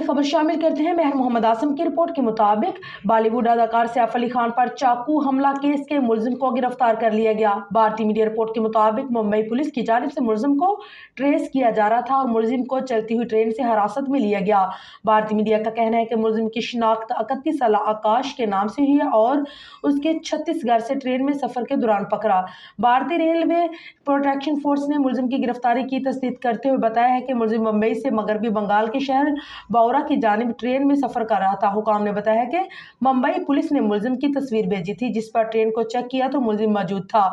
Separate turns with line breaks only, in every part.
खबर शामिल करते हैं। मेहर मोहम्मद आसिम की रिपोर्ट के मुताबिक बॉलीवुड अदाकार सैफ अली खान पर चाकू हमला केस के मुलजिम को गिरफ्तार कर लिया गया। भारतीय मीडिया रिपोर्ट के मुताबिक मुंबई पुलिस की जानिब से मुलजिम को ट्रेस किया जा रहा था और मुलजिम को चलती हुई ट्रेन से हिरासत में लिया गया। भारतीय मीडिया का कहना है कि मुलजिम की शिनाख्त 31 साल आकाश के नाम से हुई है और उसके छत्तीसगढ़ से ट्रेन में सफर के दौरान पकड़ा। भारतीय रेलवे प्रोटेक्शन फोर्स ने मुलजिम की गिरफ्तारी की तस्दीक करते हुए बताया है कि मुलजिम मुंबई से मगरबी बंगाल के शहर बौरा की जानिब ट्रेन में सफर कर रहा था। हुकाम ने बताया कि मुंबई पुलिस ने मुलजिम की तस्वीर भेजी थी, जिस पर ट्रेन को चेक किया तो मुलजिम मौजूद था।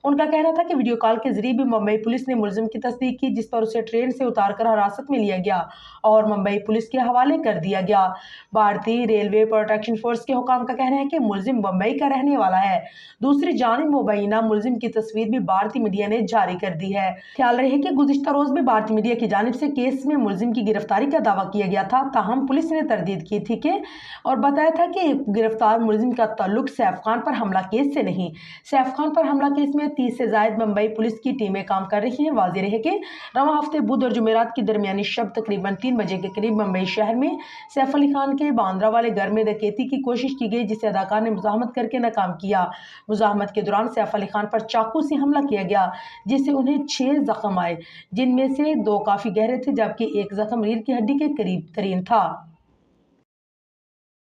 उनका कहना था कि वीडियो कॉल के जरिए भी मुंबई पुलिस ने मुलजिम की तस्दीक की, जिस पर उसे ट्रेन से उतारकर हिरासत में लिया गया और मुंबई पुलिस के हवाले कर दिया गया। भारतीय रेलवे प्रोटेक्शन फोर्स के हुकाम का कहना है कि मुलजिम मुंबई का रहने वाला है। दूसरी जानिब मुबैना मुलजिम की तस्वीर भी भारतीय मीडिया ने जारी कर दी है। ख्याल रहे कि गुज़िश्ता रोज भी भारतीय मीडिया की जानिब से केस में मुलजिम की गिरफ्तारी का दावा किया गया था, ताहम पुलिस ने तरदीद की थी कि और बताया था कि गिरफ्तार मुलजिम का ताल्लुक सैफ खान पर हमला केस से नहीं। सैफ खान पर हमला केस में 30 से ज्यादा मुंबई पुलिस की टीमें काम कर रही हैं। वाज़ेह रहे कि रवां हफ्ते बुध और जुमेरात की दरमियानी शब तकरीबन 3 बजे के करीब मुंबई शहर में सैफ अली खान के बांद्रा वाले घर में डकैती की कोशिश की गई, जिसे अदाकार ने मुजाहमत करके नाकाम किया। मुजाहमत के दौरान सैफ अली खान पर चाकू से हमला किया गया, जिससे उन्हें 6 जख्म आए, जिनमें से 2 काफी गहरे थे जबकि एक जख्म रीढ़ की हड्डी के करीब तरीन था।